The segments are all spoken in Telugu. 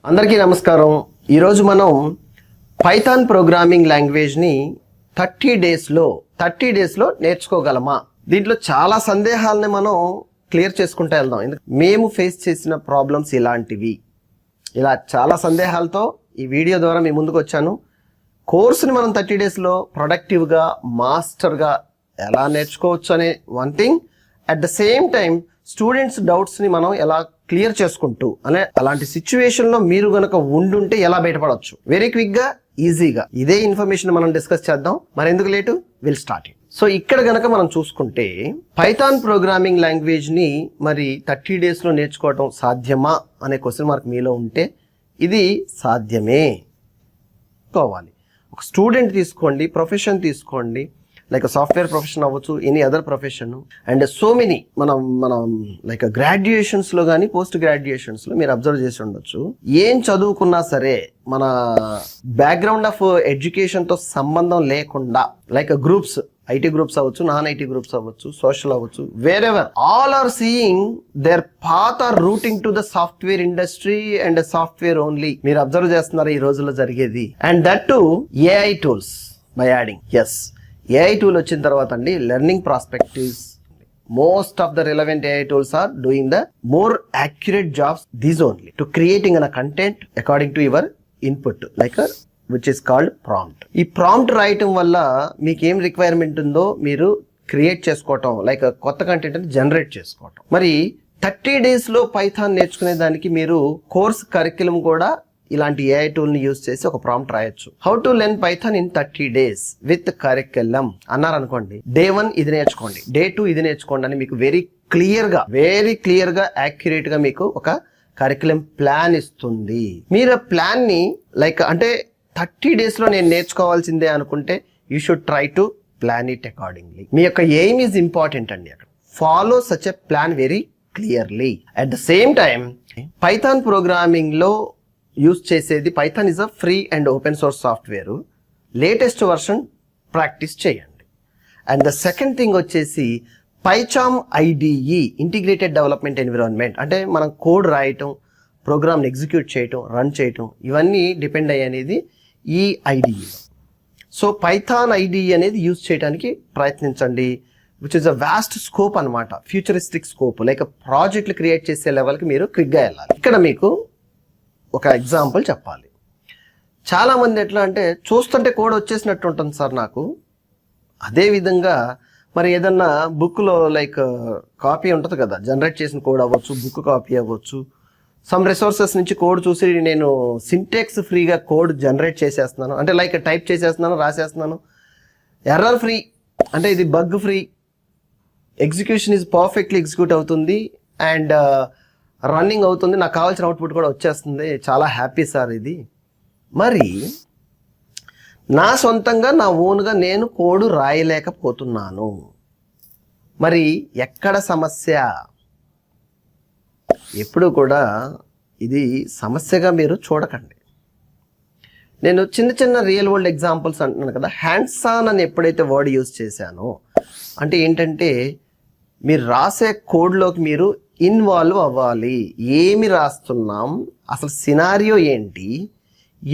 అందరికీ నమస్కారం. ఈరోజు మనం పైథాన్ ప్రోగ్రామింగ్ లాంగ్వేజ్ని 30 డేస్లో నేర్చుకోగలమా? దీంట్లో చాలా సందేహాలని మనం క్లియర్ చేసుకుంటూ వెళ్దాం. మేము ఫేస్ చేసిన ప్రాబ్లమ్స్ ఇలాంటివి, ఇలా చాలా సందేహాలతో ఈ వీడియో ద్వారా మీ ముందుకు వచ్చాను. కోర్సుని మనం 30 డేస్లో ప్రొడక్టివ్గా మాస్టర్గా ఎలా నేర్చుకోవచ్చు అనే one thing. At the same time students డౌట్స్ని మనం ఎలా క్లియర్ చేసుకుంటూ అలాంటి సిచ్యువేషన్లో మీరు గనక ఉండుంటే ఎలా బయటపడవచ్చు వెరీ క్విక్గా, ఈజీగా. ఇదే ఇన్ఫర్మేషన్ మనం డిస్కస్ చేద్దాం. మరి ఎందుకు late, will start it. So ఇక్కడ గనక మనం చూసుకుంటే పైథాన్ ప్రోగ్రామింగ్ లాంగ్వేజ్ని మరి 30 డేస్లో నేర్చుకోవడం సాధ్యమా అనే క్వశ్చన్ మార్క్ మీలో ఉంటే ఇది సాధ్యమే కోవాలి. ఒక స్టూడెంట్ తీసుకోండి, ప్రొఫెషన్ తీసుకోండి, లైక్ సాఫ్ట్వేర్ ప్రొఫెషన్ అవ్వచ్చు, any other profession, and so many మనం లైక్ గ్రాడ్యుయేషన్స్లో కానీ పోస్ట్ గ్రాడ్యుయేషన్స్లో మీరు అబ్జర్వ్ చేసి ఉండొచ్చు. ఏం చదువుకున్నా సరే మన బ్యాక్గ్రౌండ్ ఆఫ్ ఎడ్యుకేషన్తో సంబంధం లేకుండా, లైక్ గ్రూప్స్, ఐటీ గ్రూప్స్ అవ్వచ్చు, నాన్ ఐటీ గ్రూప్స్ అవ్వచ్చు, సోషల్ అవ్వచ్చు, wherever, all are seeing their path or routing to the software industry and software only. మీరు అబ్జర్వ్ చేస్తున్నారు ఈ రోజుల్లో జరిగేది. And that to AI tools by adding. Yes, AI tool వచ్చిన తర్వాత అండి learning prospectives, most of the relevant AI tools are doing the more accurate jobs these only to creating an content according to your input, like which is called prompt. ఈ ప్రాంప్ట్ రాయటం వల్ల మీకు ఏం రిక్వైర్మెంట్ ఉందో మీరు క్రియేట్ చేసుకోవటం, లైక్ కొత్త కంటెంట్ అని జనరేట్ చేసుకోవటం. మరి 30 డేస్లో పైథాన్ నేర్చుకునే దానికి మీరు కోర్స్ కరిక్యులం కూడా ఇలాంటి ఏఐ టూల్ని యూజ్ చేసి ఒక ప్రాంప్ట్ రాయొచ్చు. How to learn Python in 30 days with curriculum అన్నారు అనుకోండి. డే 1 ఇది నేర్చుకోండి, డే 2 ఇది నేర్చుకోండి అని మీకు వెరీ క్లియర్ గా యాక్యురేట్ గా మీకు ఒక కరిక్యులం ప్లాన్ ఇస్తుంది. మీరు ఆ ప్లాన్ ని లైక్ అంటే 30 డేస్లో నేను నేర్చుకోవాల్సిందే అనుకుంటే you should try to plan it accordingly. మీ యొక్క ఎయిమ్ ఈజ్ ఇంపార్టెంట్ అండి. అక్కడ follow such a plan very clearly. At the same time Python programming లో యూజ్ చేసేది Python is a free and open source software. Latest version practice చేయండి. అండ్ ద సెకండ్ థింగ్ వచ్చేసి PyCharm IDE, integrated development environment. అంటే మనం కోడ్ రాయటం, ప్రోగ్రామ్ని ఎగ్జిక్యూట్ చేయటం, రన్ చేయటం, ఇవన్నీ డిపెండ్ అయ్యేది ఈ ఐడిఈ. సో పైథాన్ ఐడిఈ అనేది యూజ్ చేయడానికి ప్రయత్నించండి, which is a vast scope అనమాట, ఫ్యూచరిస్టిక్ స్కోప్. లైక్ ప్రాజెక్టులు క్రియేట్ చేసే లెవెల్కి మీరు క్విక్గా వెళ్ళాలి. ఇక్కడ మీకు ఒక ఎగ్జాంపుల్ చెప్పాలి. చాలామంది ఎట్లా అంటే చూస్తుంటే కోడ్ వచ్చేసినట్టు ఉంటుంది సార్ నాకు. అదేవిధంగా మరి ఏదన్నా బుక్లో లైక్ కాపీ ఉంటుంది కదా, జనరేట్ చేసిన కోడ్ అవ్వచ్చు, బుక్ కాపీ అవ్వచ్చు, సమ్ రిసోర్సెస్ నుంచి కోడ్ చూసి నేను సింటెక్స్ ఫ్రీగా కోడ్ జనరేట్ చేసేస్తున్నాను, అంటే లైక్ టైప్ చేసేస్తున్నాను, రాసేస్తున్నాను, ఎర్రర్ ఫ్రీ, అంటే ఇది bug free, execution is perfectly execute అవుతుంది అండ్ రన్నింగ్ అవుతుంది, నాకు కావాల్సిన అవుట్పుట్ కూడా వచ్చేస్తుంది, చాలా హ్యాపీ సార్ ఇది. మరి నా సొంతంగా నా ఓన్గా నేను కోడ్ రాయలేకపోతున్నాను. మరి ఎక్కడ సమస్య? ఎప్పుడు కూడా ఇది సమస్యగా మీరు చూడకండి. నేను చిన్న రియల్ వరల్డ్ ఎగ్జాంపుల్స్ అంటున్నాను కదా, హ్యాండ్స్ ఆన్ అని ఎప్పుడైతే వర్డ్ యూజ్ చేశానో అంటే ఏంటంటే మీరు రాసే కోడ్లోకి మీరు ఇన్వాల్వ్ అవ్వాలి. ఏమి రాస్తున్నాం, అసలు సినారియో ఏంటి,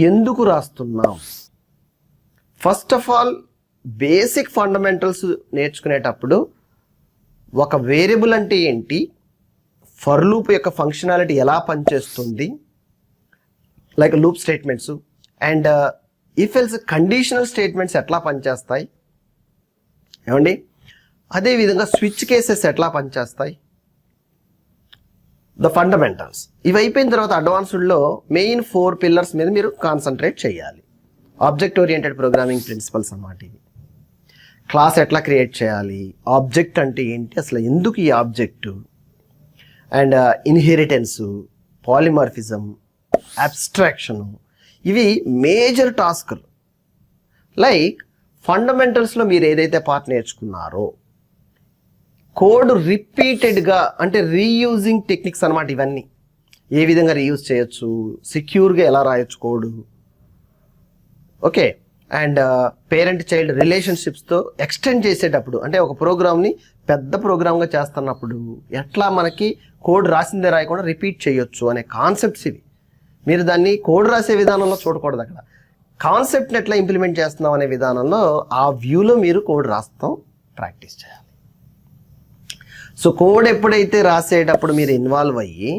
ఎందుకు రాస్తున్నాం. First of all basic fundamentals నేర్చుకునేటప్పుడు ఒక వేరియబుల్ అంటే ఏంటి, ఫర్ లూప్ యొక్క ఫంక్షనాలిటీ ఎలా పనిచేస్తుంది, like loop statements and if else conditional statements ఎట్లా పనిచేస్తాయి ఏమండి, అదేవిధంగా స్విచ్ కేసెస్ ఎట్లా పనిచేస్తాయి, ద ఫండమెంటల్స్. ఇవి అయిపోయిన తర్వాత అడ్వాన్స్డ్లో మెయిన్ 4 పిల్లర్స్ మీద మీరు కాన్సన్ట్రేట్ చేయాలి. ఆబ్జెక్ట్ ఓరియంటెడ్ ప్రోగ్రామింగ్ ప్రిన్సిపల్స్ అన్నమాట ఇవి. క్లాస్ ఎట్లా క్రియేట్ చేయాలి, ఆబ్జెక్ట్ అంటే ఏంటి, అసలు ఎందుకు ఈ ఆబ్జెక్టు, అండ్ ఇన్హెరిటెన్సు, పాలిమార్ఫిజం, అబ్స్ట్రాక్షను, ఇవి మేజర్ టాస్క్లు. లైక్ ఫండమెంటల్స్లో మీరు ఏదైతే పార్ట్ నేర్చుకున్నారో, కోడ్ రిపీటెడ్గా అంటే రీయూజింగ్ టెక్నిక్స్ అనమాట ఇవన్నీ. ఏ విధంగా రీయూజ్ చేయొచ్చు, సెక్యూర్గా ఎలా రాయొచ్చు code, okay. And parent child రిలేషన్షిప్స్తో ఎక్స్టెండ్ చేసేటప్పుడు, అంటే ఒక ప్రోగ్రామ్ని పెద్ద ప్రోగ్రామ్గా చేస్తున్నప్పుడు ఎట్లా మనకి కోడ్ రాసిందే రాయకుండా రిపీట్ చేయొచ్చు అనే కాన్సెప్ట్స్ ఇవి. మీరు దాన్ని కోడ్ రాసే విధానంలో చూడకూడదు. అక్కడ కాన్సెప్ట్ని ఎట్లా ఇంప్లిమెంట్ చేస్తున్నాం అనే విధానంలో ఆ వ్యూలో మీరు కోడ్ రాస్తాం ప్రాక్టీస్ చేయాలి. సో కోడ్ ఎప్పుడైతే రాసేటప్పుడు మీరు ఇన్వాల్వ్ అయ్యి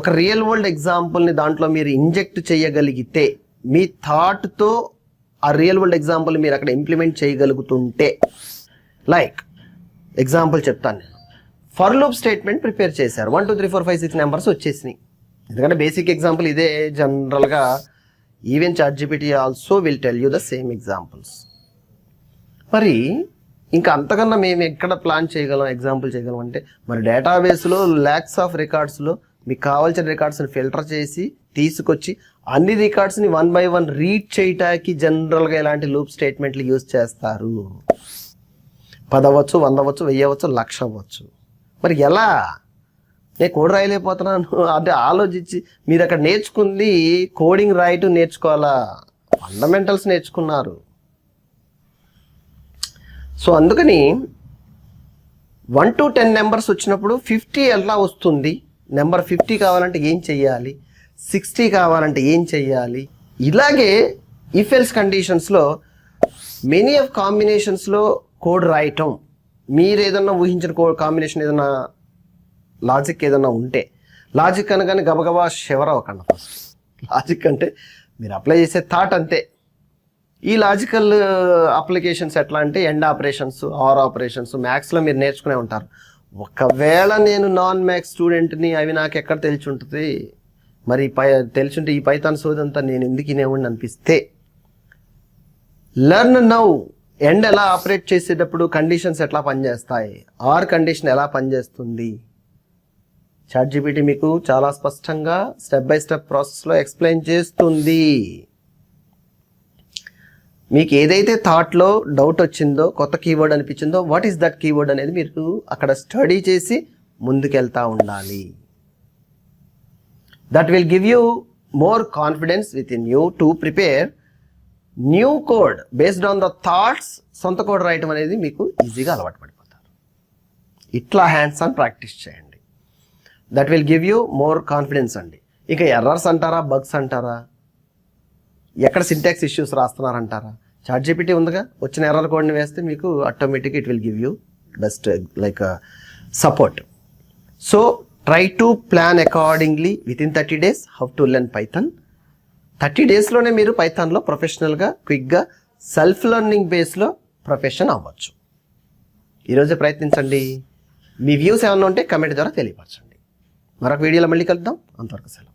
ఒక రియల్ వరల్డ్ ఎగ్జాంపుల్ని దాంట్లో మీరు ఇంజెక్ట్ చేయగలిగితే, మీ థాట్తో ఆ రియల్ వరల్డ్ ఎగ్జాంపుల్ మీరు అక్కడ ఇంప్లిమెంట్ చేయగలుగుతుంటే, లైక్ ఎగ్జాంపుల్ చెప్తాను నేను. ఫర్ లూప్ స్టేట్మెంట్ ప్రిపేర్ చేశారు, 1 2 3 4 5 6 నెంబర్స్ వచ్చేసినాయి. ఎందుకంటే బేసిక్ ఎగ్జాంపుల్ ఇదే. జనరల్గా even ChatGPT also will tell you the same examples. మరి ఇంకా అంతకన్నా మేము ఎక్కడ ప్లాన్ చేయగలం, ఎగ్జాంపుల్ చేయగలం అంటే, మరి డేటాబేస్లో ల్యాక్స్ ఆఫ్ రికార్డ్స్లో మీకు కావాల్సిన రికార్డ్స్ని ఫిల్టర్ చేసి తీసుకొచ్చి అన్ని రికార్డ్స్ని 1 by 1 రీడ్ చేయటానికి జనరల్గా ఇలాంటి లూప్ స్టేట్మెంట్లు యూజ్ చేస్తారు. 10 అవ్వచ్చు, 100 అవ్వచ్చు, 1000 అవ్వచ్చు, 1,00,000 అవ్వచ్చు. మరి ఎలా? నేను కోడ్ రాయలేకపోతున్నాను అంటే ఆలోచించి మీరు అక్కడ నేర్చుకుంది కోడింగ్ రాయటం నేర్చుకోవాలా, ఫండమెంటల్స్ నేర్చుకున్నారు. సో అందుకని 1 to 10 నెంబర్స్ వచ్చినప్పుడు 50 ఎలా వస్తుంది, నెంబర్ 50 కావాలంటే ఏం చెయ్యాలి, 60 కావాలంటే ఏం చెయ్యాలి. ఇలాగే ఇఫ్ ఎల్స్ కండిషన్స్లో మెనీ ఆఫ్ కాంబినేషన్స్లో కోడ్ రాయటం, మీరు ఏదన్నా ఊహించిన కోడ్ కాంబినేషన్ ఏదన్నా లాజిక్ ఏదన్నా ఉంటే, లాజిక్ అనగానే గబగబా షివర్ అవ్వకండి. ఫస్ట్ లాజిక్ అంటే మీరు అప్లై చేసే థాట్ అంతే. ఈ లాజికల్ అప్లికేషన్స్ ఎట్లా అంటే ఎండ్ ఆపరేషన్స్, ఆర్ ఆపరేషన్స్ మ్యాథ్స్లో మీరు నేర్చుకునే ఉంటారు. ఒకవేళ నేను నాన్ మ్యాథ్స్ స్టూడెంట్ని, అవి నాకు ఎక్కడ తెలిసి ఉంటుంది, మరి తెలిసింటే ఈ పైథాన్ సోదంతా నేను ఎందుకు ఇనేవాడిని అనిపిస్తే, లెర్న్ నౌ. ఎండ్ ఎలా ఆపరేట్ చేసేటప్పుడు కండిషన్స్ ఎట్లా పనిచేస్తాయి, ఆర్ కండిషన్ ఎలా పనిచేస్తుంది, ChatGPT మీకు చాలా స్పష్టంగా స్టెప్ బై స్టెప్ ప్రాసెస్లో ఎక్స్ప్లెయిన్ చేస్తుంది. మీకు ఏదైతే థాట్లో డౌట్ వచ్చిందో, కొత్త కీవర్డ్ అనిపించిందో, వాట్ ఈస్ దట్ కీవర్డ్ అనేది మీరు అక్కడ స్టడీ చేసి ముందుకెళ్తా ఉండాలి. That will give you more confidence with in you to prepare new code based on the thoughts. సొంత కోడ్ రాయటం అనేది మీకు ఈజీగా అలవాటు పడిపోతారు. ఇట్లా హ్యాండ్స్ ఆన్ ప్రాక్టీస్ చేయండి. That will give you more confidence అండి. ఇక ఎర్రర్స్ అంటారా, బగ్స్ అంటారా, ఎక్కడ సింటాక్స్ ఇష్యూస్ రాస్తున్నారంటారా, ChatGPT ఉందిగా, వచ్చిన ఎర్రర్ కోడ్ని వేస్తే మీకు ఆటోమేటిక్గా it will give you best like support. So try to plan accordingly with in 30 days how to learn Python. 30 daysలోనే మీరు పైథాన్లో ప్రొఫెషనల్గా, క్విక్గా, సెల్ఫ్ లెర్నింగ్ బేస్లో ప్రొఫెషన్ అవ్వచ్చు. ఈరోజే ప్రయత్నించండి. మీ వ్యూస్ ఏమన్నా ఉంటే కమెంట్ ద్వారా తెలియపరచండి. మరొక వీడియోలో మళ్ళీ కలుద్దాం. అంతవరకు సెలవు.